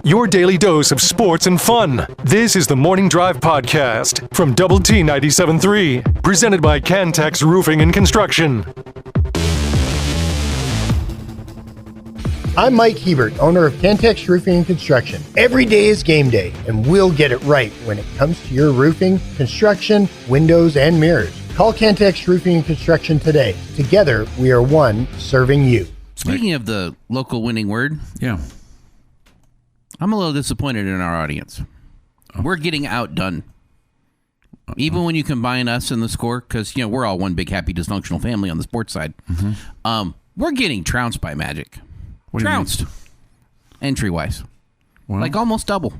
Your daily dose of sports and fun. This is the Morning Drive Podcast from Double T 97.3, presented by Cantex Roofing and Construction. I'm Mike Hebert, owner of Cantex Roofing and Construction. Every day is game day, and we'll get it right when it comes to your roofing, construction, windows, and mirrors. Call Cantex Roofing and Construction today. Together, we are one serving you. Speaking of the local winning word, I'm a little disappointed in our audience. We're getting outdone. Even when you combine us and the score, because we're all one big happy dysfunctional family on the sports side. Mm-hmm. We're getting trounced by Magic. Trounced. Entry-wise. Well, like almost double.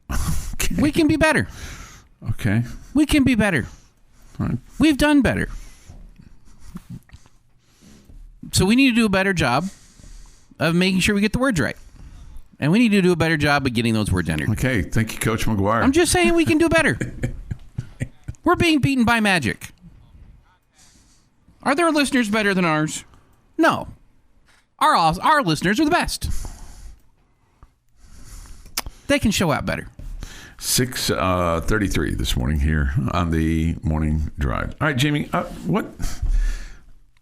Okay. We can be better. Okay. We can be better. All right. We've done better. So we need to do a better job of making sure we get the words right. And we need to do a better job of getting those words entered. Okay. Thank you, Coach McGuire. I'm just saying we can do better. We're being beaten by Magic. Are their listeners better than ours? No. Our listeners are the best. They can show out better. 6:33 this morning here on the Morning Drive. All right, Jamie, what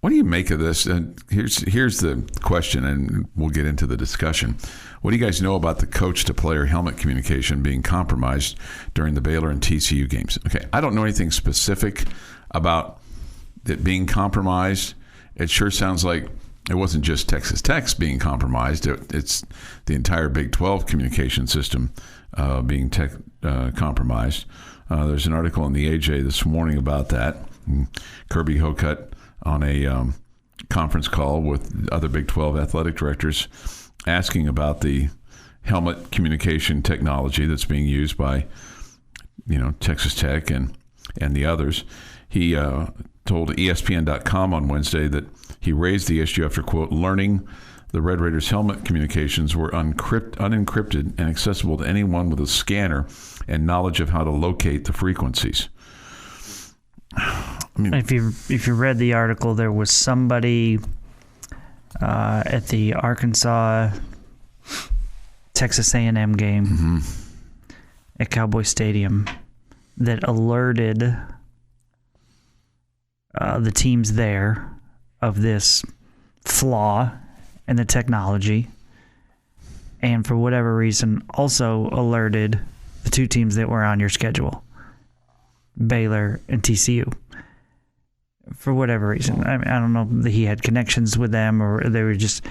do you make of this? And here's the question, and we'll get into the discussion. What do you guys know about the coach-to-player helmet communication being compromised during the Baylor and TCU games? Okay, I don't know anything specific about it being compromised. It sure sounds like it wasn't just Texas Tech's being compromised. It's the entire Big 12 communication system being compromised. There's an article in the AJ this morning about that. Kirby Hocutt on a conference call with other Big 12 athletic directors asking about the helmet communication technology that's being used by, Texas Tech and the others. He told ESPN.com on Wednesday that he raised the issue after, quote, learning the Red Raiders helmet communications were unencrypted and accessible to anyone with a scanner and knowledge of how to locate the frequencies. I mean, if you read the article, there was somebody at the Arkansas Texas A&M game at Cowboy Stadium that alerted the teams there of this flaw in the technology, and for whatever reason also alerted the two teams that were on your schedule, Baylor and TCU. For whatever reason. I don't know that he had connections with them, or they were just,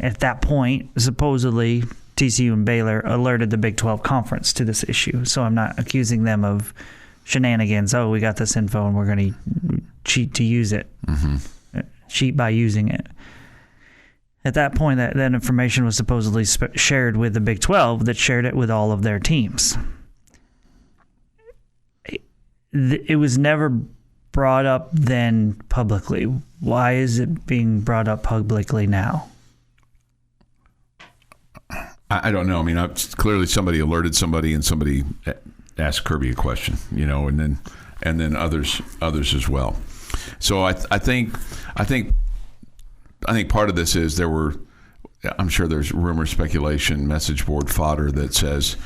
at that point, supposedly TCU and Baylor alerted the Big 12 conference to this issue. So I'm not accusing them of shenanigans. Oh, we got this info and we're going to cheat to use it. Cheat by using it. At that point, that information was supposedly shared with the Big 12 that shared it with all of their teams. It was never brought up then publicly. Why is it being brought up publicly now? I don't know. I mean, clearly somebody alerted somebody, and somebody asked Kirby a question, and then others as well. So I think part of this is I'm sure there's rumor, speculation, message board fodder that says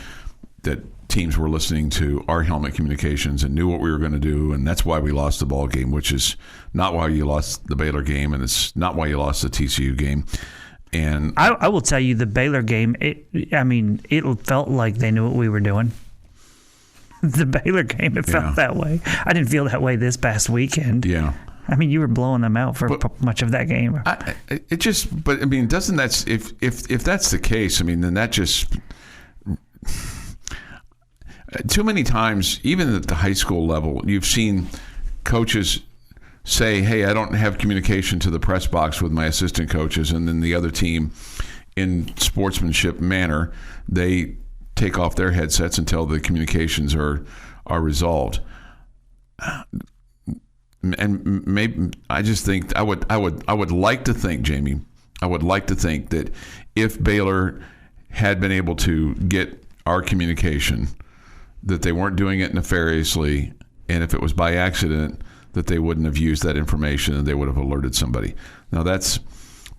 that teams were listening to our helmet communications and knew what we were going to do, and that's why we lost the ball game, which is not why you lost the Baylor game, and it's not why you lost the TCU game. And I will tell you, the Baylor game, it felt like they knew what we were doing. The Baylor game, it felt that way. I didn't feel that way this past weekend. Yeah. I mean, you were blowing them out for much of that game. Doesn't that, if that's the case, I mean, then that just, too many times, even at the high school level, you've seen coaches say, hey, I don't have communication to the press box with my assistant coaches, and then the other team, in sportsmanship manner, they take off their headsets until the communications are resolved. And maybe I just think I would like to think, Jamie, I would like to think that if Baylor had been able to get our communication, that they weren't doing it nefariously, and if it was by accident, that they wouldn't have used that information and they would have alerted somebody. Now that's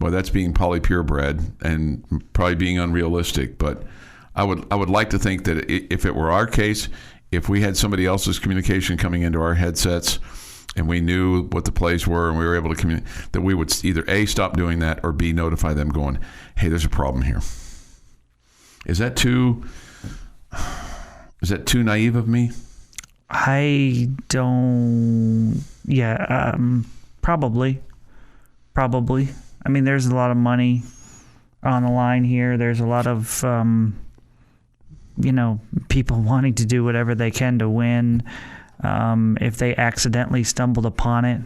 Well, that's being purebred and probably being unrealistic. But I would like to think that if it were our case, if we had somebody else's communication coming into our headsets and we knew what the plays were and we were able to communicate, that we would either A, stop doing that, or B, notify them going, hey, there's a problem here. Is that too naive of me? I don't. Yeah, probably. I mean, there's a lot of money on the line here. There's a lot of, people wanting to do whatever they can to win. If they accidentally stumbled upon it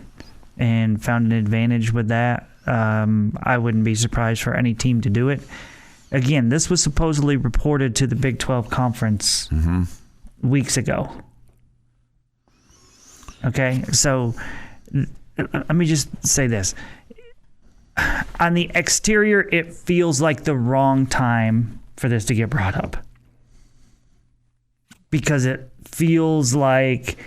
and found an advantage with that, I wouldn't be surprised for any team to do it. Again, this was supposedly reported to the Big 12 Conference weeks ago. Okay, so let me just say this. On the exterior, it feels like the wrong time for this to get brought up. Because it feels like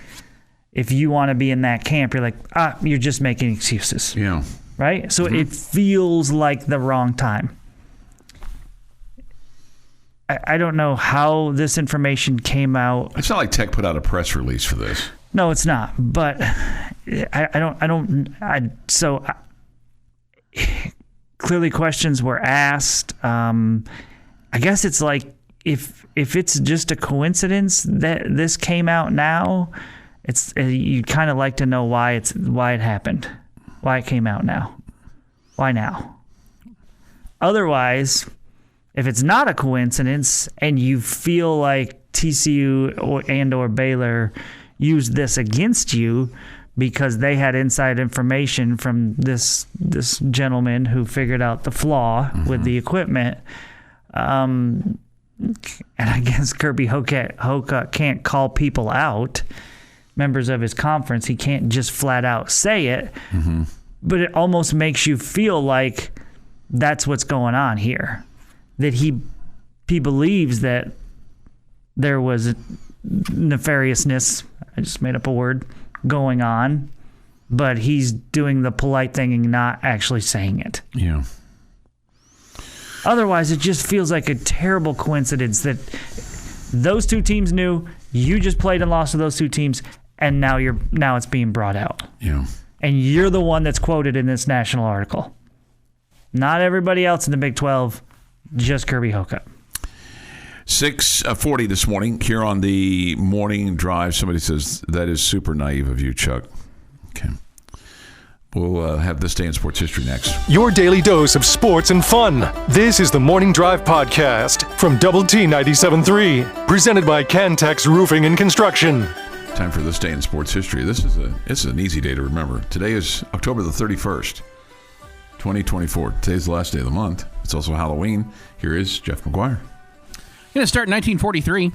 if you want to be in that camp, you're like, you're just making excuses. Yeah. Right? So it feels like the wrong time. I don't know how this information came out. It's not like Tech put out a press release for this. No, it's not. But clearly questions were asked. I guess it's like if it's just a coincidence that this came out now, it's you kind of like to know why it happened, why it came out now, why now. Otherwise, if it's not a coincidence and you feel like TCU or Baylor used this against you because they had inside information from this gentleman who figured out the flaw with the equipment, and I guess Kirby Hocutt can't call people out, members of his conference. He can't just flat out say it, but it almost makes you feel like that's what's going on here. That he believes that there was nefariousness, I just made up a word, going on, but he's doing the polite thing and not actually saying it. Yeah. Otherwise, it just feels like a terrible coincidence that those two teams knew, you just played and lost to those two teams, and now it's being brought out. Yeah. And you're the one that's quoted in this national article. Not everybody else in the Big 12, just Kirby Hocutt. 6:40 this morning here on the morning drive. Somebody says, that is super naive of you, Chuck. Okay. We'll have This Day in Sports History next. Your daily dose of sports and fun. This is the Morning Drive Podcast from Double T 97.3, presented by Cantex Roofing and Construction. Time for This Day in Sports History. This is an easy day to remember. Today is October the 31st, 2024. Today's the last day of the month. It's also Halloween. Here is Jeff McGuire. Going to start in 1943.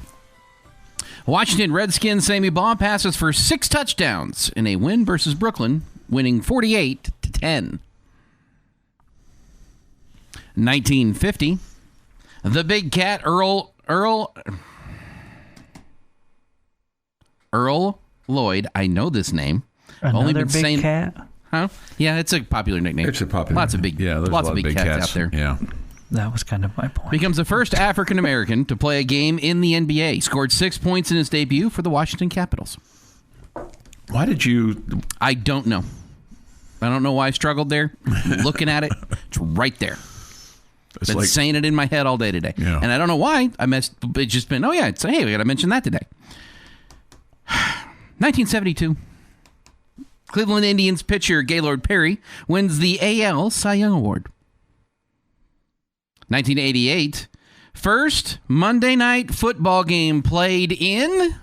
Washington Redskins Sammy Baugh passes for 6 touchdowns in a win versus Brooklyn, winning 48-10. 1950. The Big Cat Earl Lloyd. I know this name. Another big cat? Huh? Yeah, it's a popular nickname. It's a popular. Lots of big. Yeah, there's lots a lot of big cats out there. Yeah. That was kind of my point. Becomes the first African American to play a game in the NBA. Scored 6 points in his debut for the Washington Capitals. Why did you? I don't know. I don't know why I struggled there. Looking at it, it's right there. It's Been saying it in my head all day today. Yeah. And I don't know why. It's just been, hey, we got to mention that today. 1972. Cleveland Indians pitcher Gaylord Perry wins the AL Cy Young Award. 1988. First Monday night football game played in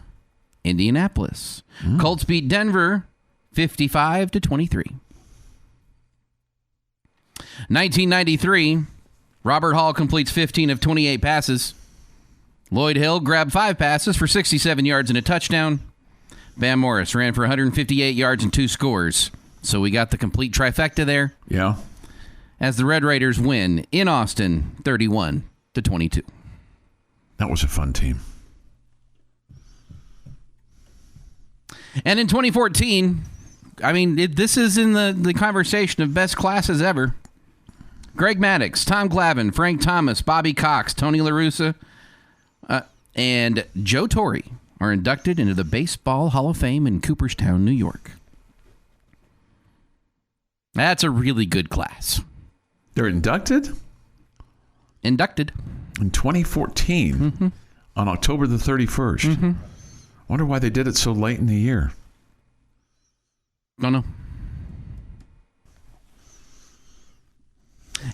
Indianapolis. Colts beat Denver 55-23. 1993. Robert Hall completes 15 of 28 passes. Lloyd Hill grabbed 5 passes for 67 yards and a touchdown. Bam Morris ran for 158 yards and 2 scores. So we got the complete trifecta there. Yeah. As the Red Raiders win in Austin 31-22. That was a fun team. And in 2014, this is in the conversation of best classes ever. Greg Maddux, Tom Glavine, Frank Thomas, Bobby Cox, Tony La Russa, and Joe Torre are inducted into the Baseball Hall of Fame in Cooperstown, New York. That's a really good class. They're inducted? Inducted. In 2014, on October the 31st. I wonder why they did it so late in the year. Don't know.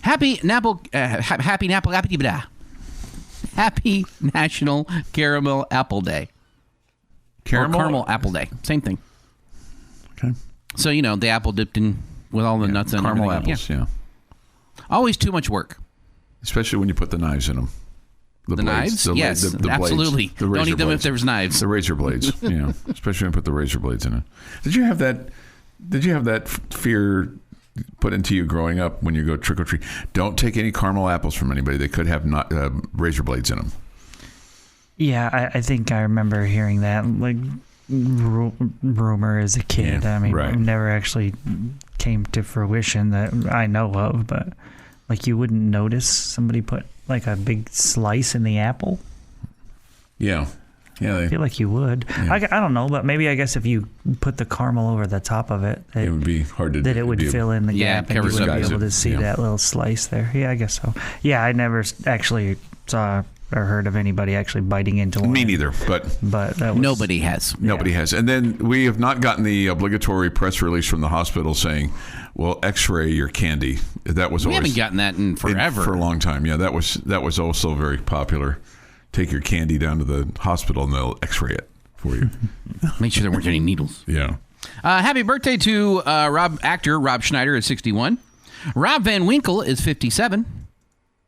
Happy National Caramel Apple Day. Caramel Apple Day. Same thing. Okay. So, the apple dipped in with all the nuts in it. Caramel apples, yeah. Always too much work. Especially when you put the knives in them. The knives? Yes, the absolutely. Blades, the Don't razor eat them blades. if there's knives. The razor blades, especially when you put the razor blades in it. Did you have that fear put into you growing up when you go trick or treat? Don't take any caramel apples from anybody. They could have razor blades in them. Yeah, I think I remember hearing that rumor as a kid. Yeah, I mean, right. it never actually came to fruition that I know of, but you wouldn't notice somebody put a big slice in the apple. Yeah. I feel like you would. Yeah. I don't know, but maybe I guess if you put the caramel over the top of it, it would be hard to. That it would fill in the gap, and you would be able to see that little slice there. Yeah, I guess so. Yeah, I never actually saw or heard of anybody actually biting into one. Me neither, but that was, nobody has. Nobody has. And then we have not gotten the obligatory press release from the hospital saying, "Well, X-ray your candy." That was we haven't gotten that in forever. For a long time. Yeah, that was also very popular. Take your candy down to the hospital and they'll X-ray it for you. Make sure there weren't any needles. Yeah. Happy birthday to actor Rob Schneider is 61. Rob Van Winkle is 57.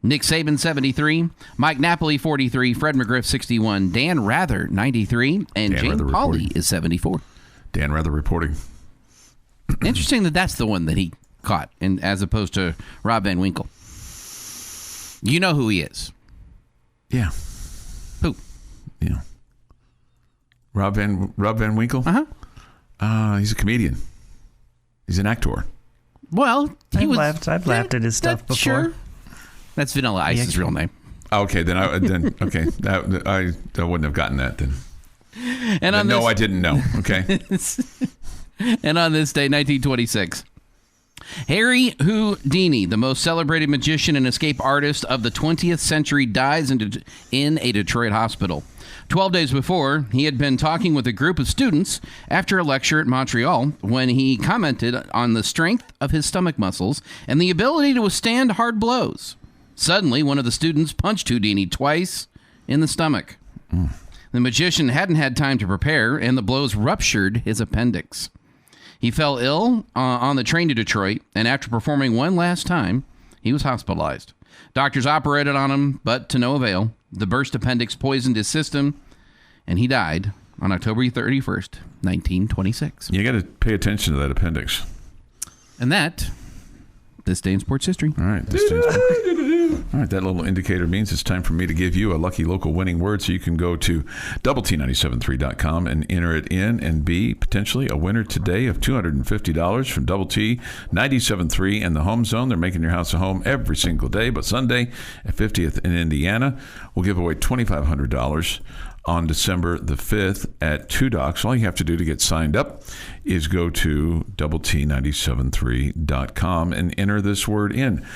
Nick Saban, 73. Mike Napoli, 43. Fred McGriff, 61. Dan Rather, 93. And Jane Pauley is 74. Dan Rather reporting. Interesting that's the one that he caught, as opposed to Rob Van Winkle. You know who he is. Yeah. Who? Yeah. Rob Van Winkle? Uh-huh. He's a comedian. He's an actor. Well, I've laughed at his stuff before. Sure. That's Vanilla Ice's real name. Okay, then I wouldn't have gotten that then. And I didn't know. Okay. And on this day, 1926, Harry Houdini, the most celebrated magician and escape artist of the 20th century, dies in a Detroit hospital. 12 days before, he had been talking with a group of students after a lecture at Montreal when he commented on the strength of his stomach muscles and the ability to withstand hard blows. Suddenly, one of the students punched Houdini twice in the stomach. The magician hadn't had time to prepare, and the blows ruptured his appendix. He fell ill on the train to Detroit, and after performing one last time, he was hospitalized. Doctors operated on him, but to no avail. The burst appendix poisoned his system, and he died on October 31st, 1926. You got to pay attention to that appendix. And this day in sports history. All right. All right, that little indicator means it's time for me to give you a lucky local winning word, so you can go to doublet973.com and enter it in and be potentially a winner today of $250 from Double T 97.3 and the Home Zone. They're making your house a home every single day, but Sunday at 50th in Indiana, we'll give away $2,500 on December the 5th at 2 Docks. All you have to do to get signed up is go to doublet973.com and enter this word in.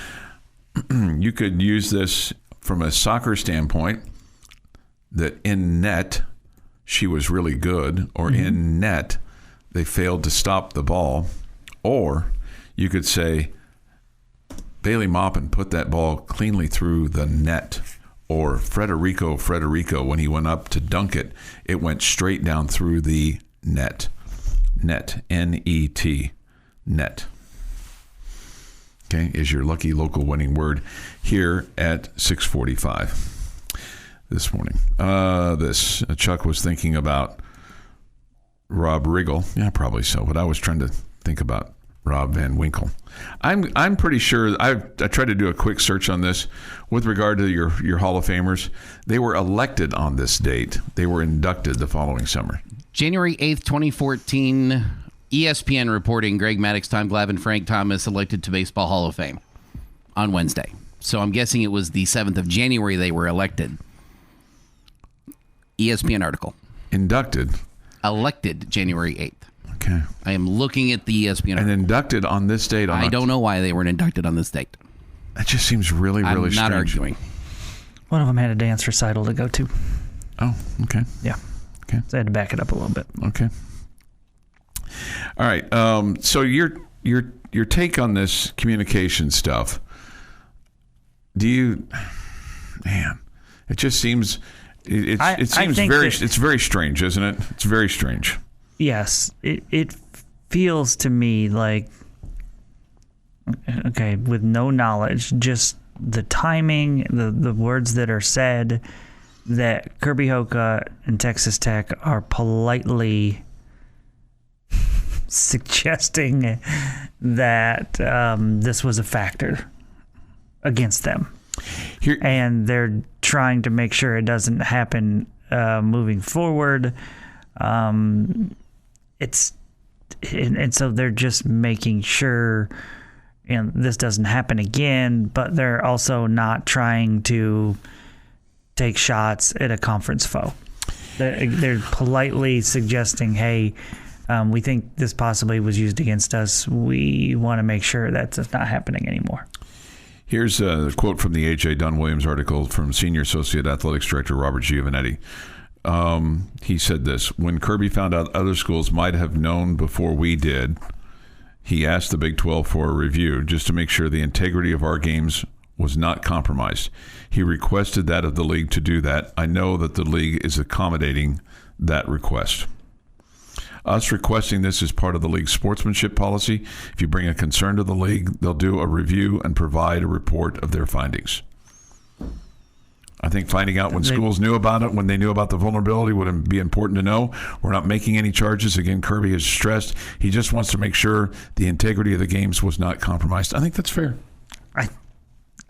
You could use this from a soccer standpoint, that in net, she was really good, or in net, they failed to stop the ball. Or you could say, Bailey Maupin put that ball cleanly through the net. Or Frederico, when he went up to dunk it, it went straight down through the net. Net, N-E-T, net. Okay, is your lucky local winning word here at 6:45 this morning. Chuck was thinking about Rob Riggle. Yeah, probably so, but I was trying to think about Rob Van Winkle. I'm pretty sure I tried to do a quick search on this with regard to your Hall of Famers. They were elected on this date. They were inducted the following summer. January 8th, 2014, ESPN reporting Greg Maddux, Tom Glavine, Frank Thomas elected to Baseball Hall of Fame. on Wednesday. So I'm guessing it was the 7th of January they were elected. ESPN article. Inducted. Elected January 8th. Okay. I am looking at the ESPN article. And inducted on this date. I don't know why they weren't inducted on this date. That just seems really, really strange. I'm not arguing. One of them had a dance recital to go to. Oh, okay. Yeah. Okay. So I had to back it up a little bit. Okay. All right. So your take on this communication stuff. Man, it just seems it seems it's very strange, isn't it? It's very strange. Yes, it feels to me like, okay, with no knowledge, just the timing, the words that are said, that Kirby Hoka and Texas Tech are politely suggesting that this was a factor against them. And they're trying to make sure it doesn't happen moving forward. And so they're just making sure this doesn't happen again, but they're also not trying to take shots at a conference foe. They're politely suggesting, hey, we think this possibly was used against us. We want to make sure that's not happening anymore. Here's a quote from the A.J. Dunn Williams article from Senior Associate Athletics Director Robert Giovanetti. He said this: when Kirby found out other schools might have known before we did, he asked the Big 12 for a review just to make sure the integrity of our games was not compromised. He requested that of the league to do that. I know that the league is accommodating that request. Us requesting this is part of the league's sportsmanship policy. If you bring a concern to the league, they'll do a review and provide a report of their findings. I think finding out when schools knew about it, when they knew about the vulnerability, would be important to know. We're not making any charges. Again, Kirby has stressed he just wants to make sure the integrity of the games was not compromised. I think that's fair.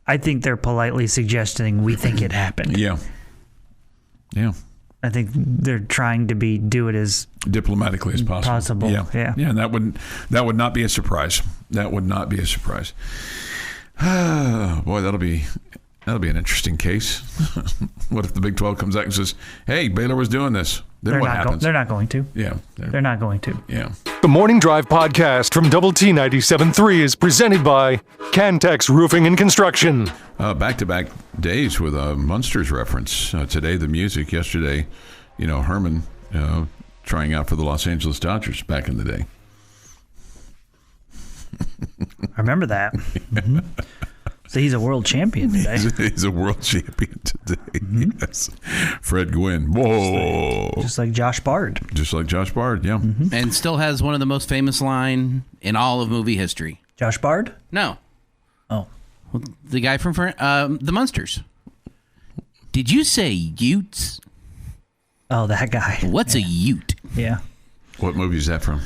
I think they're politely suggesting we think it happened. Yeah. I think they're trying to do it as diplomatically as possible. Yeah. And that would not be a surprise. That would not be a surprise. Boy, that'll be an interesting case. What if the Big 12 comes out and says, "Hey, Baylor was doing this"? Then what happens? They're not going to. Yeah, they're not going to. Yeah. The Morning Drive podcast from Double T 97.3 is presented by Cantex Roofing and Construction. Back-to-back days with a Munsters reference. Today, the music. Yesterday, Herman trying out for the Los Angeles Dodgers back in the day. I remember that. Mm-hmm. So he's a world champion today. He's a world champion today. Mm-hmm. Yes. Fred Gwynn. Whoa. Just like Josh Bard. Just like Josh Bard, yeah. Mm-hmm. And still has one of the most famous line in all of movie history. Josh Bard? No. Oh. Well, the guy from the Munsters. Did you say Utes? Oh, that guy. What's a Ute? Yeah. What movie is that from?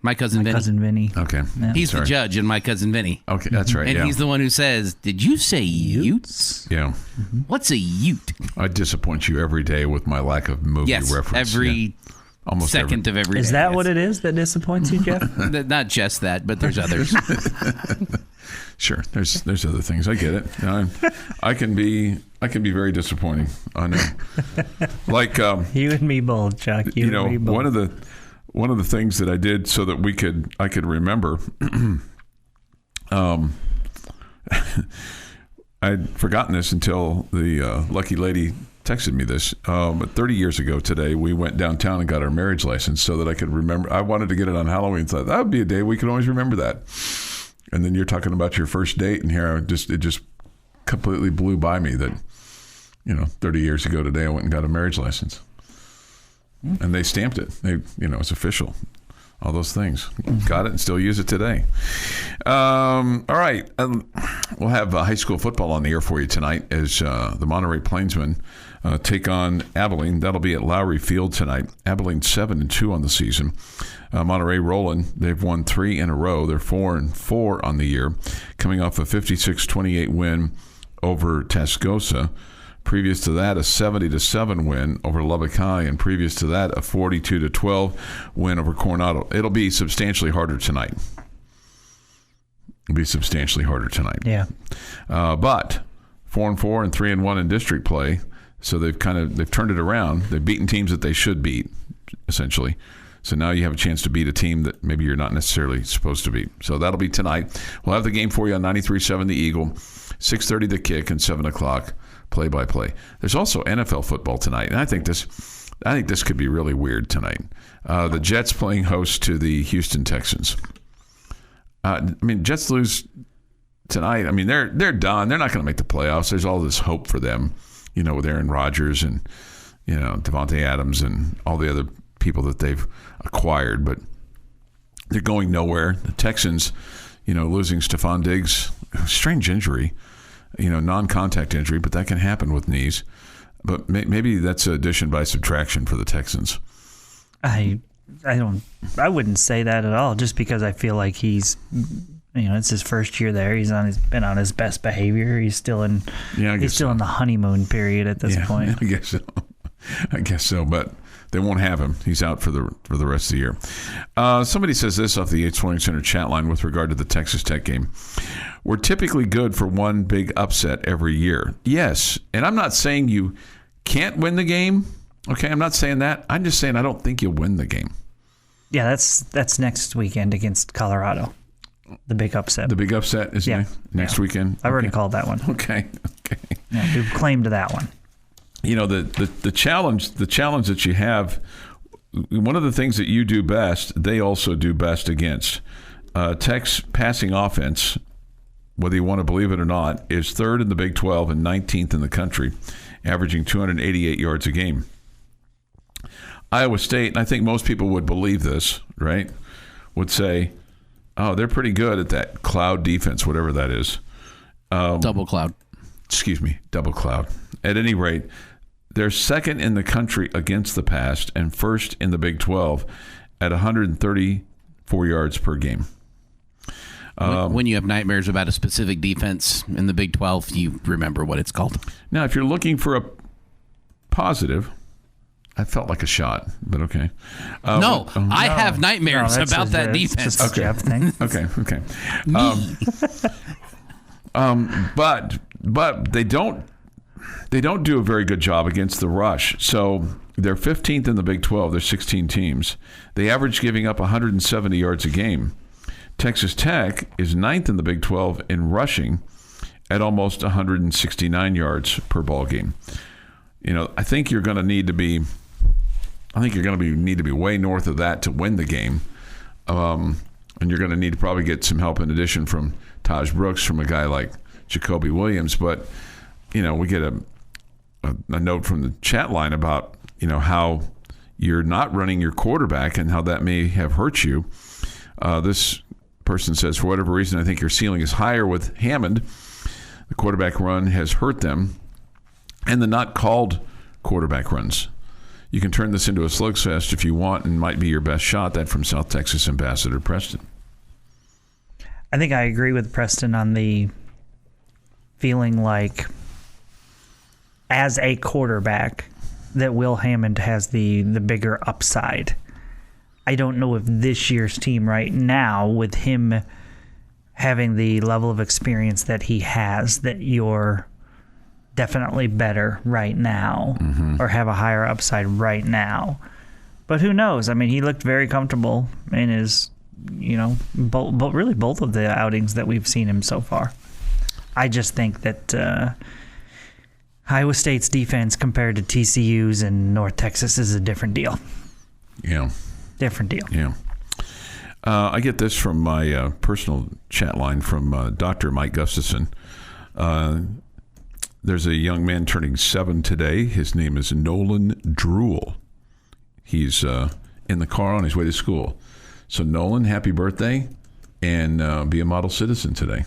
My Cousin Vinny. Cousin Vinny. Okay. Yeah. He's the judge in My Cousin Vinny. Okay, that's right. And he's the one who says, "Did you say Utes?" Yeah. Mm-hmm. What's a Ute? I disappoint you every day with my lack of movie reference. Every almost second of every day. Is that what it is that disappoints you, Jeff? Not just that, but there's others. Sure. There's other things. I get it. I can be very disappointing. I know. Like you and me both, Chuck. You and me both. One of the things that I did so that I could remember, I'd forgotten this until the lucky lady texted me this. 30 years ago today, we went downtown and got our marriage license so that I could remember. I wanted to get it on Halloween. Thought that would be a day we could always remember that. And then you're talking about your first date, and here it just completely blew by me that 30 years ago today I went and got a marriage license. And they stamped it. It's official. All those things. Got it and still use it today. All right. We'll have high school football on the air for you tonight as the Monterey Plainsmen take on Abilene. That'll be at Lowry Field tonight. Abilene 7-2 on the season. Monterey rolling. They've won 3 in a row. They're 4-4 on the year, coming off a 56-28 win over Tascosa. Previous to that, a 70-7 win over Lubbock High, and previous to that, a 42-12 win over Coronado. It'll be substantially harder tonight. It'll be substantially harder tonight. Yeah. But 4-4 and 3-1 in district play, so they've turned it around. They've beaten teams that they should beat, essentially. So now you have a chance to beat a team that maybe you're not necessarily supposed to beat. So that'll be tonight. We'll have the game for you on 93.7 The Eagle, 6:30 The Kick, and 7 o'clock play-by-play. There's also NFL football tonight, and I think this could be really weird tonight. The Jets playing host to the Houston Texans. Jets lose tonight. They're done. They're not going to make the playoffs. There's all this hope for them, with Aaron Rodgers and, Devontae Adams and all the other people that they've acquired. But they're going nowhere. The Texans, losing Stephon Diggs, strange injury, non-contact injury, but that can happen with knees. But maybe that's addition by subtraction for the Texans. I wouldn't say that at all, just because I feel like he's, it's his first year there. He's been on his best behavior. He's still in in the honeymoon period at this point. I guess so, but they won't have him. He's out for the rest of the year. Somebody says this off the Yates Flooring Center chat line with regard to the Texas Tech game. We're typically good for one big upset every year. Yes, and I'm not saying you can't win the game. Okay, I'm not saying that. I'm just saying I don't think you'll win the game. Yeah, that's next weekend against Colorado. The big upset. The big upset is next weekend? I've already called that one. Okay. Yeah, we've claimed that one. The challenge that you have, one of the things that you do best, they also do best against. Tech's passing offense, whether you want to believe it or not, is third in the Big 12 and 19th in the country, averaging 288 yards a game. Iowa State, and I think most people would believe this, right, would say, oh, they're pretty good at that cloud defense, whatever that is. Double cloud. Excuse me, double cloud. At any rate, they're second in the country against the pass and first in the Big 12 at 134 yards per game. When you have nightmares about a specific defense in the Big 12, you remember what it's called. Now, if you're looking for a positive, I felt like a shot, but okay. I have nightmares about that defense. Just a Jeff thing. Okay. But they don't do a very good job against the rush. So they're 15th in the Big 12. There's 16 teams. They average giving up 170 yards a game. Texas Tech is 9th in the Big 12 in rushing at almost 169 yards per ball game. I think you're going to need to be way north of that to win the game. And you're going to need to probably get some help in addition from Taj Brooks, from a guy like Jacoby Williams. But, we get a note from the chat line about, how you're not running your quarterback and how that may have hurt you. This person says, for whatever reason, I think your ceiling is higher with Hammond. The quarterback run has hurt them, and the not called quarterback runs. You can turn this into a slugfest if you want, and might be your best shot. That from South Texas Ambassador Preston. I think I agree with Preston on the feeling like, as a quarterback, that Will Hammond has the bigger upside. I don't know if this year's team right now, with him having the level of experience that he has, that you're definitely better right now, or have a higher upside right now. But who knows? He looked very comfortable in his, both of the outings that we've seen him so far. I just think that Iowa State's defense compared to TCU's and North Texas is a different deal. Yeah. Different deal. Yeah. I get this from my personal chat line from Dr. Mike Gustafson. There's a young man turning 7 today. His name is Nolan Drool. He's in the car on his way to school. So, Nolan, happy birthday, and be a model citizen today.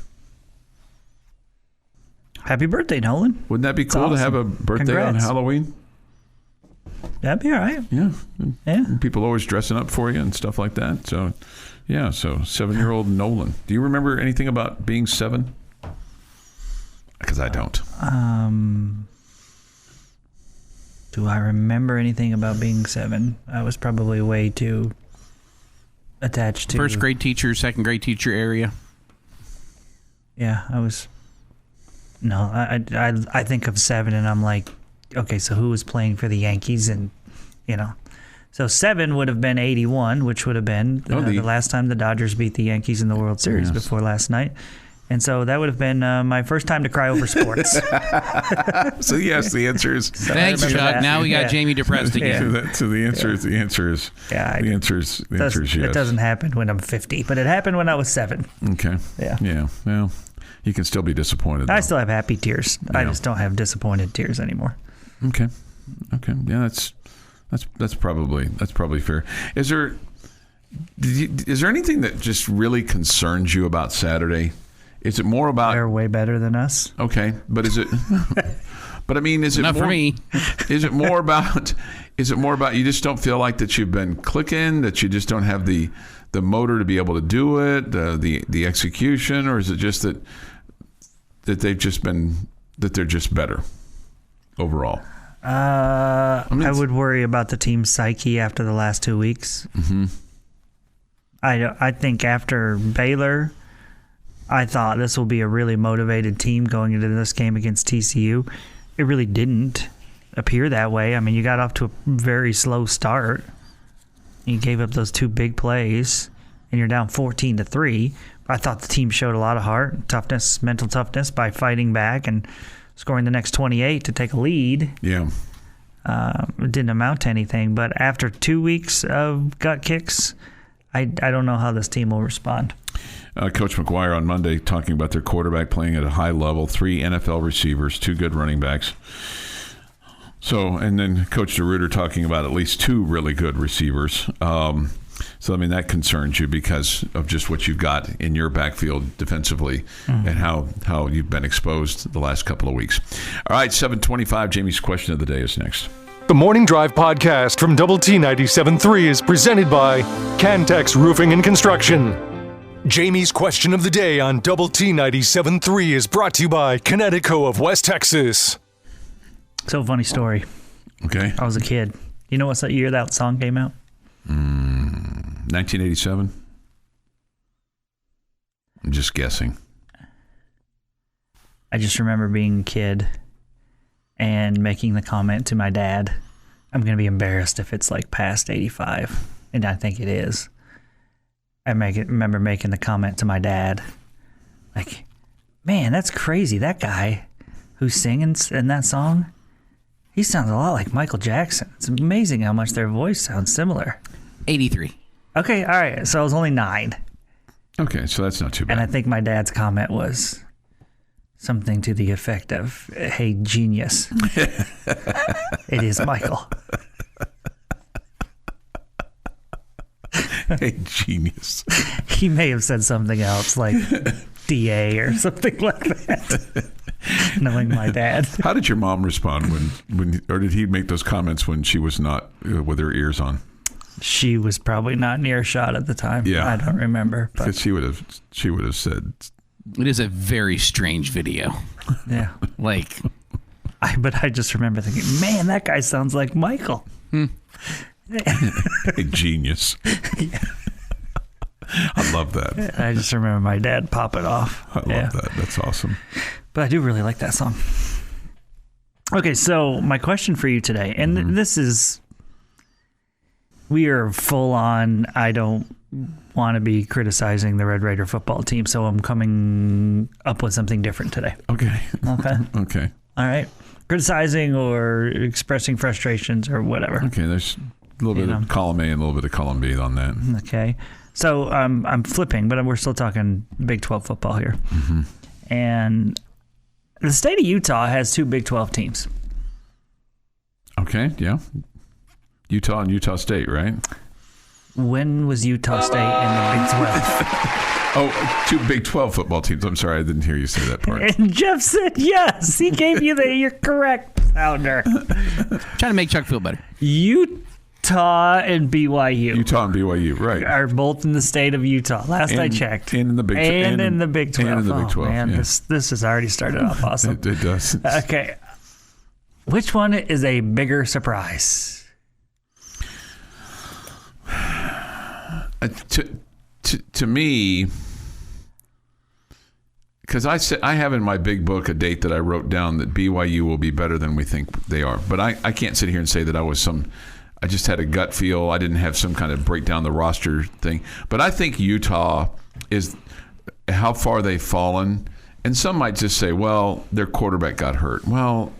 Happy birthday, Nolan. Wouldn't that be cool to have a birthday on Halloween? That'd be all right. Yeah. Yeah. People always dressing up for you and stuff like that. So, yeah, so 7-year-old Nolan. Do you remember anything about being 7? Because I don't. Do I remember anything about being 7? I was probably way too attached to... First grade teacher, second grade teacher area. Yeah, I was. No, I think of 7, and I'm like, okay, so who was playing for the Yankees, and so 7 would have been 81, which would have been the last time the Dodgers beat the Yankees in the World Series before last night. And so that would have been my first time to cry over sports. So yes, the answer is. Thanks, Chuck. That. Now we got Jamie depressed again. So the answer is yes. It doesn't happen when I'm 50, but it happened when I was 7. Okay. Yeah. Well, you can still be disappointed, though. I still have happy tears. I just don't have disappointed tears anymore. Okay. Yeah, that's probably fair. Is there anything that just really concerns you about Saturday? Is it more about they're way better than us? Okay, but is it? But I mean, is it not more, for me? Is it more about? Is it more about you just don't feel like that you've been clicking, that you just don't have the motor to be able to do it, the execution, or is it just that they've just been that they're just better overall? I would worry about the team's psyche after the last 2 weeks. Mm-hmm. I think after Baylor, I thought this will be a really motivated team going into this game against TCU. It really didn't appear that way. I mean, you got off to a very slow start. You gave up those 2 big plays, and you're down 14-3. I thought the team showed a lot of heart, toughness, mental toughness by fighting back and scoring the next 28 to take a lead. Yeah. It didn't amount to anything, but after 2 weeks of gut kicks, I don't know how this team will respond. Coach McGuire on Monday talking about their quarterback playing at a high level, 3 NFL receivers, 2 good running backs. So, and then Coach DeRuiter talking about at least 2 really good receivers. So, I mean, that concerns you because of just what you've got in your backfield defensively and how you've been exposed the last couple of weeks. All right, 7:25, Jamie's question of the day is next. The Morning Drive podcast from Double T 97.3 is presented by Cantex Roofing and Construction. Jamie's question of the day on Double T 97.3 is brought to you by Connecticut of West Texas. So, funny story. Okay. I was a kid. You know what year that song came out? 1987. I'm just guessing. I just remember being a kid and making the comment to my dad, I'm going to be embarrassed if it's like past 85. And I think it is. I remember making the comment to my dad, like, man, that's crazy. That guy who's singing in that song, he sounds a lot like Michael Jackson. It's amazing how much their voice sounds similar. 83. Okay, all right. So I was only 9. Okay, so that's not too bad. And I think my dad's comment was something to the effect of, hey, genius. It is Michael. Hey, genius. He may have said something else, like DA or something like that, knowing my dad. How did your mom respond when or did he make those comments when she was not with her ears on? She was probably not near shot at the time. Yeah. I don't remember. But Because she would have said, It is a very strange video. yeah. Like, I just remember thinking, man, that guy sounds like Michael. a genius. I love that. I just remember my dad popping off. I love that. That's awesome. But I do really like that song. Okay, so my question for you today, and this is, we are full on, I don't want to be criticizing the Red Raider football team, so I'm coming up with something different today. Okay. Okay. Okay. All right. Criticizing or expressing frustrations or whatever. Okay, there's a little bit of column A and a little bit of column B on that. Okay. So I'm flipping, but we're still talking Big 12 football here. Mm-hmm. And the state of Utah has 2 Big 12 teams. Okay, yeah. Utah and Utah State, right? When was Utah State in the Big 12? Oh, 2 Big 12 football teams. I'm sorry, I didn't hear you say that part. And Jeff said yes. He gave you you're correct, sounder. trying to make Chuck feel better. Utah and BYU. Utah and BYU, right. Are both in the state of Utah. Last I checked. And in the Big 12. And in the Big 12. And in the Big 12. Oh, man, yeah. this has already started off awesome. It does. Okay. Which one is a bigger surprise? To me, because I have in my big book a date that I wrote down that BYU will be better than we think they are. But I can't sit here and say that I just had a gut feel. I didn't have some kind of break down the roster thing. But I think Utah is how far they've fallen. And some might just say, well, their quarterback got hurt. Well,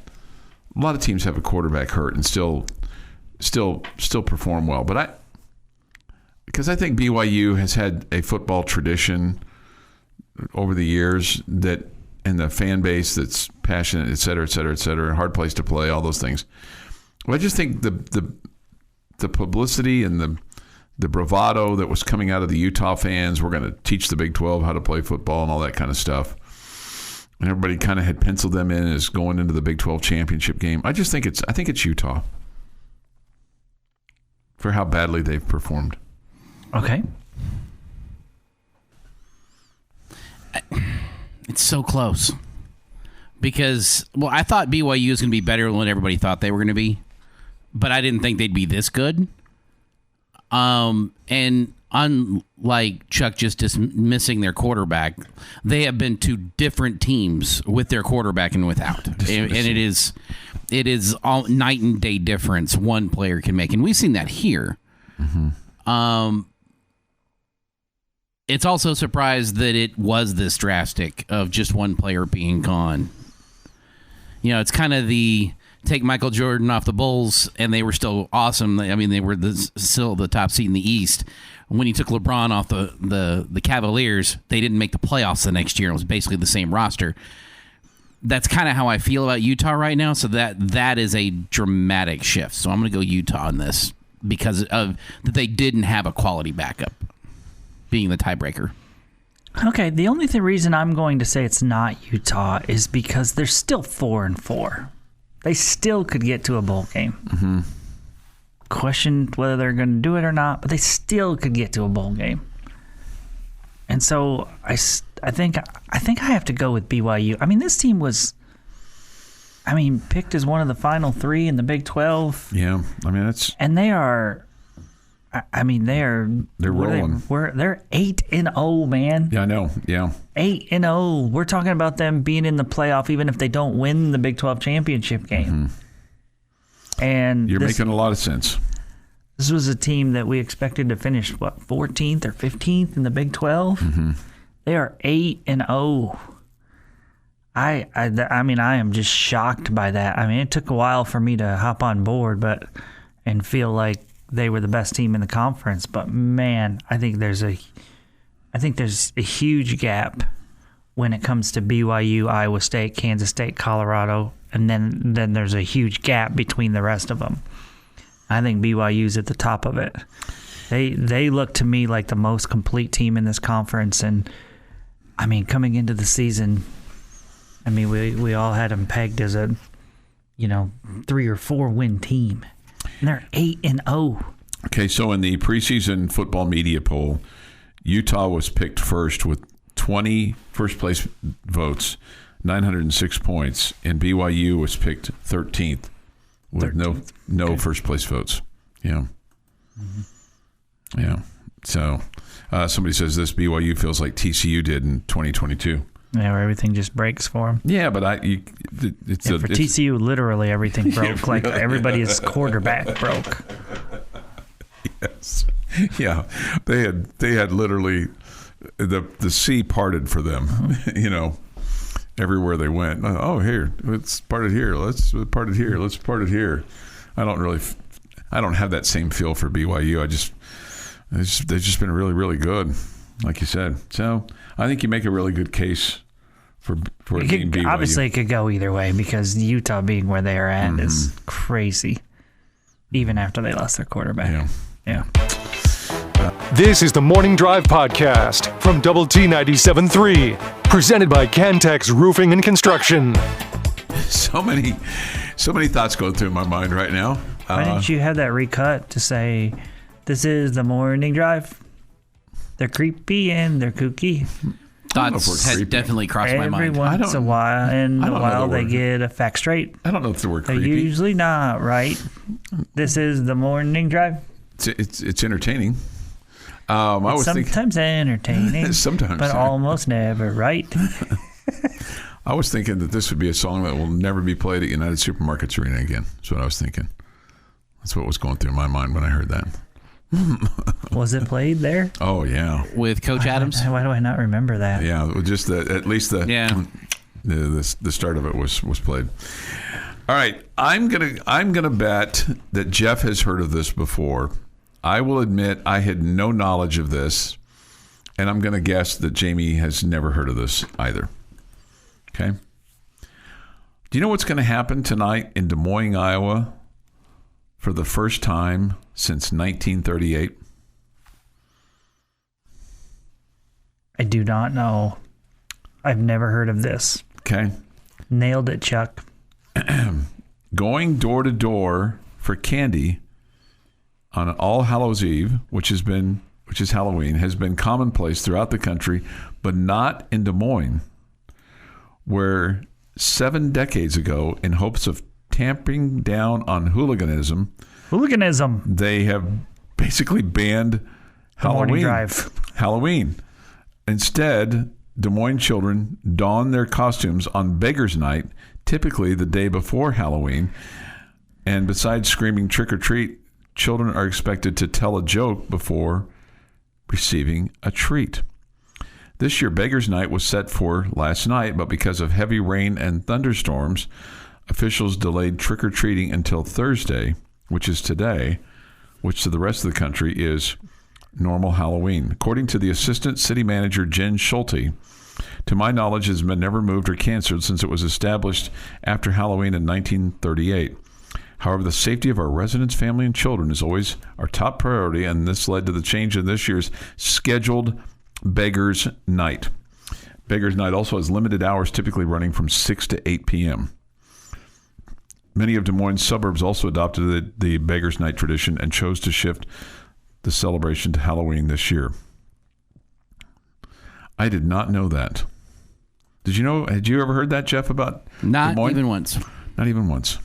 a lot of teams have a quarterback hurt and still perform well. But because I think BYU has had a football tradition over the years that, and the fan base that's passionate, et cetera, et cetera, et cetera, hard place to play, all those things. Well, I just think the publicity and the bravado that was coming out of the Utah fans, we're going to teach the Big 12 how to play football and all that kind of stuff. And everybody kind of had penciled them in as going into the Big 12 championship game. I think it's Utah for how badly they've performed. Okay. It's so close. Because, well, I thought BYU was going to be better than what everybody thought they were going to be. But I didn't think they'd be this good. And unlike Chuck just dismissing their quarterback, they have been to different teams with their quarterback and without. And it is all night and day difference one player can make. And we've seen that here. Mm-hmm. It's also surprised that it was this drastic of just one player being gone. You know, it's kind of take Michael Jordan off the Bulls, and they were still awesome. I mean, they were still the top seed in the East. When you took LeBron off the Cavaliers, they didn't make the playoffs the next year. It was basically the same roster. That's kind of how I feel about Utah right now. So that is a dramatic shift. So I'm going to go Utah on this because of that they didn't have a quality backup being the tiebreaker. Okay, the only reason I'm going to say it's not Utah is because they're still 4-4. They still could get to a bowl game. Mm-hmm. Question whether they're going to do it or not, but they still could get to a bowl game. And so I think I have to go with BYU. I mean, this team was, picked as one of the final three in the Big 12. Yeah, I mean that's. And they are. They're rolling. They're 8-0, man. Yeah, I know. Yeah, 8-0. We're talking about them being in the playoff, even if they don't win the Big 12 championship game. Mm-hmm. And you're making a lot of sense. This was a team that we expected to finish 14th or 15th in the Big 12. Mm-hmm. They are 8-0. I am just shocked by that. I mean, it took a while for me to hop on board, and feel like they were the best team in the conference, but man, I think there's a huge gap when it comes to BYU, Iowa State, Kansas State, Colorado, and then there's a huge gap between the rest of them. I think BYU's at the top of it. They look to me like the most complete team in this conference, and I mean, coming into the season, I mean, we all had them pegged as a 3 or 4 win team. And they're 8-0. Okay, so in the preseason football media poll, Utah was picked first with 20 first-place votes, 906 points, and BYU was picked 13th with no first-place votes. Yeah. Mm-hmm. Yeah. So somebody says this BYU feels like TCU did in 2022. Yeah, where everything just breaks for them. Yeah, but for TCU, literally everything broke. Like everybody's quarterback broke. Yes. Yeah, they had literally the sea parted for them. Mm-hmm. Everywhere they went. Oh, here, let's part it here. Let's part it here. Let's part it here. I don't have that same feel for BYU. They've just been really, really good, like you said. So I think you make a really good case for it being BYU. Obviously, it could go either way because Utah being where they are at is crazy, even after they lost their quarterback. Yeah. This is the Morning Drive Podcast from Double T 97.3, presented by Cantex Roofing and Construction. So many thoughts going through my mind right now. Why didn't you have that recut to say, "This is the Morning Drive"? They're creepy and they're kooky. Thoughts has definitely crossed my mind. Every once in a while, they get a fact straight. I don't know if the word creepy. They're usually not, right? This is the Morning Drive. It's entertaining. Sometimes entertaining. Sometimes. But almost never, right? I was thinking that this would be a song that will never be played at United Supermarkets Arena again. That's what I was thinking. That's what was going through my mind when I heard that. Was it played there? Oh, yeah. With Coach Adams? Why do I not remember that? Yeah, just at least the start of it was played. All right, I'm gonna bet that Jeff has heard of this before. I will admit I had no knowledge of this, and I'm gonna guess that Jamie has never heard of this either. Okay. Do you know what's going to happen tonight in Des Moines, Iowa, for the first time since 1938? I do not know. I've never heard of this. Okay. Nailed it, Chuck. Going door to door for candy on All Hallows Eve, which is Halloween, has been commonplace throughout the country, but not in Des Moines, where 7 decades ago, in hopes of tamping down on hooliganism, they have basically banned Halloween. Instead, Des Moines children don their costumes on Beggar's Night, typically the day before Halloween. And besides screaming trick or treat, children are expected to tell a joke before receiving a treat. This year, Beggar's Night was set for last night, but because of heavy rain and thunderstorms, officials delayed trick-or-treating until Thursday, which is today, which to the rest of the country is normal Halloween. According to the assistant city manager, Jen Schulte, to my knowledge, it has been never moved or canceled since it was established after Halloween in 1938. However, the safety of our residents, family, and children is always our top priority, and this led to the change in this year's scheduled Beggar's Night. Beggar's Night also has limited hours, typically running from 6 to 8 p.m. Many of Des Moines' suburbs also adopted the Beggar's Night tradition and chose to shift the celebration to Halloween this year. I did not know that. Did you know? Had you ever heard that, Jeff, about Not Des Moines? even once. Not even once.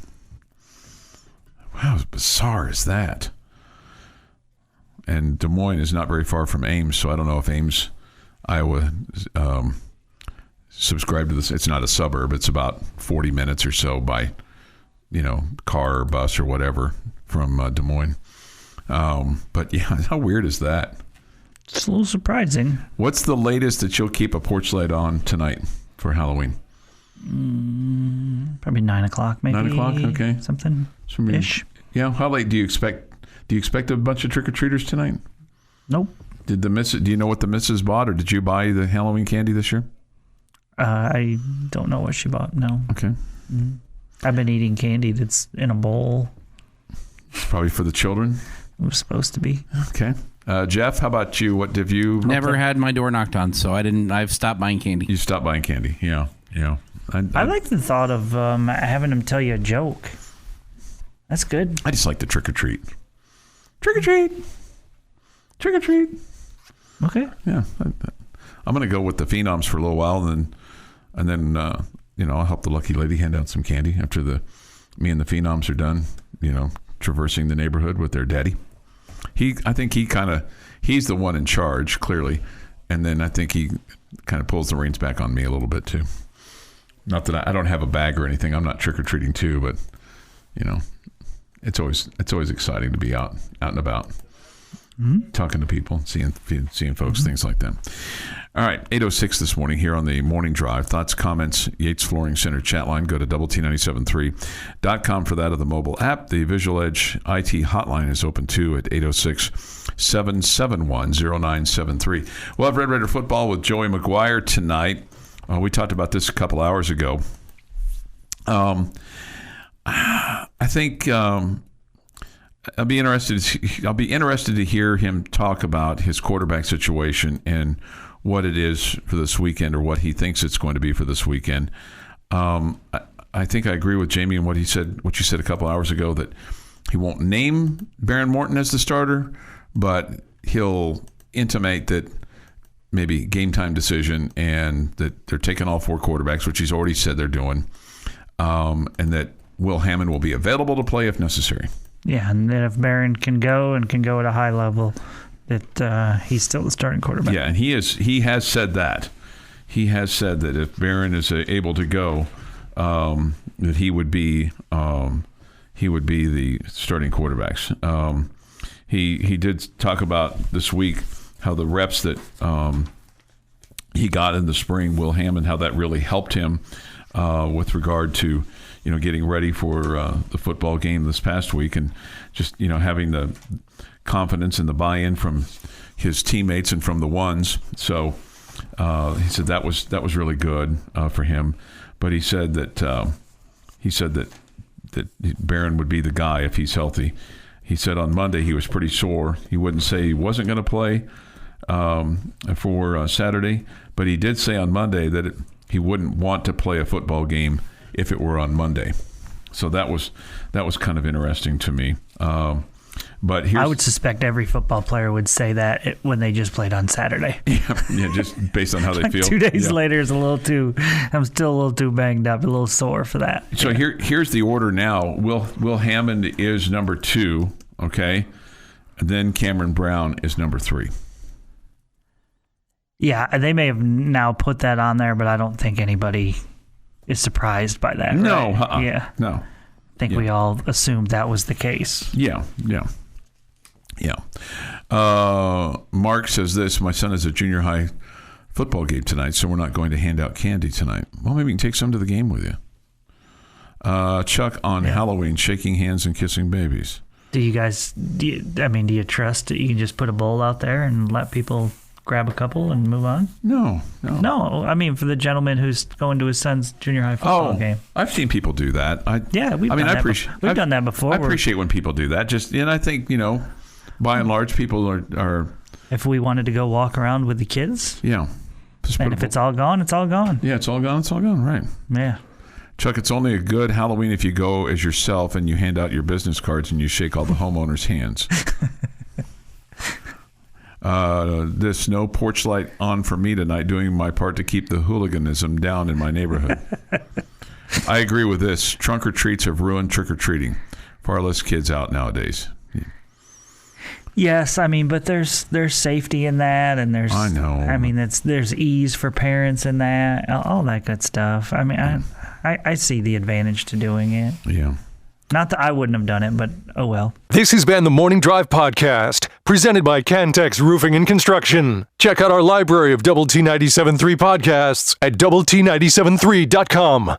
How bizarre is that? And Des Moines is not very far from Ames, so I don't know if Ames, Iowa, subscribed to this. It's not a suburb. It's about 40 minutes or so by, car or bus or whatever from Des Moines. But yeah, how weird is that? It's a little surprising. What's the latest that you'll keep a porch light on tonight for Halloween? Probably 9 o'clock, maybe. 9 o'clock, okay. Something-ish. Yeah, how late do you expect? Do you expect a bunch of trick-or-treaters tonight? Nope. Do you know what the missus bought, or did you buy the Halloween candy this year? I don't know what she bought, no. Okay. Mm-hmm. I've been eating candy that's in a bowl. It's probably for the children? It was supposed to be. Okay. Jeff, how about you? What have you... Never had my door knocked on, so I've stopped buying candy. You stopped buying candy, yeah. I like the thought of having them tell you a joke. That's good. I just like the trick-or-treat. Trick-or-treat. Trick-or-treat. Okay. Yeah. I'm going to go with the Phenoms for a little while, and then I'll help the lucky lady hand out some candy after me and the Phenoms are done, traversing the neighborhood with their daddy. I think he's the one in charge, clearly, and then I think he kind of pulls the reins back on me a little bit too. Not that I don't have a bag or anything. I'm not trick-or-treating too, but it's always exciting to be out and about, talking to people, seeing folks, things like that. All right, 8:06 this morning here on the Morning Drive. Thoughts, comments, Yates Flooring Center chat line. Go to T973.com for that, of the mobile app. The Visual Edge IT hotline is open too at 806-771-0973. We'll have Red Raider football with Joey McGuire tonight. We talked about this a couple hours ago. I think I'll be interested to hear him talk about his quarterback situation and what it is for this weekend, or what he thinks it's going to be for this weekend. I think I agree with Jamie and what you said a couple hours ago, that he won't name Baron Morton as the starter, but he'll intimate that maybe game time decision, and that they're taking all 4 quarterbacks, which he's already said they're doing, and that Will Hammond will be available to play if necessary. Yeah, and then if Barron can go at a high level, that he's still the starting quarterback. Yeah, and he has said that. he has said that if Barron is able to go, that he would be the starting quarterbacks. He did talk about this week how the reps that he got in the spring, Will Hammond, how that really helped him with regard to getting ready for the football game this past week, and just having the confidence and the buy-in from his teammates and from the ones. So he said that was really good for him. But he said that Barron would be the guy if he's healthy. He said on Monday he was pretty sore. He wouldn't say he wasn't going to play for Saturday, but he did say on Monday that he wouldn't want to play a football game if it were on Monday. So that was kind of interesting to me. But I would suspect every football player would say that when they just played on Saturday. Yeah, just based on how they feel. 2 days later is I'm still a little too banged up, a little sore for that. So here's the order now. Will Hammond is number 2, okay? And then Cameron Brown is number 3. Yeah, they may have now put that on there, but I don't think anybody is surprised by that. No, right? Yeah. No. I think we all assumed that was the case. Yeah. Mark says this: my son has a junior high football game tonight, so we're not going to hand out candy tonight. Well, maybe you can take some to the game with you. Chuck, on Halloween, shaking hands and kissing babies. Do you trust that you can just put a bowl out there and let people grab a couple and move on? No. I mean, for the gentleman who's going to his son's junior high football game. I've seen people do that. We've done that before. I appreciate when people do that. And I think, by and large, people are. If we wanted to go walk around with the kids. Yeah. And if it's all gone, it's all gone. Yeah, it's all gone. It's all gone. Right. Yeah. Chuck, it's only a good Halloween if you go as yourself and you hand out your business cards and you shake all the homeowners' hands. This no porch light on for me tonight, doing my part to keep the hooliganism down in my neighborhood. I agree with this. Trunk or treats have ruined trick-or-treating. Far less kids out nowadays. Yes, but there's safety in that, and there's there's ease for parents in that, all that good stuff. I see the advantage to doing it. Yeah. Not that I wouldn't have done it, but oh well. This has been the Morning Drive Podcast, presented by Cantex Roofing and Construction. Check out our library of Double T 97.3 podcasts at doublet97.3.com.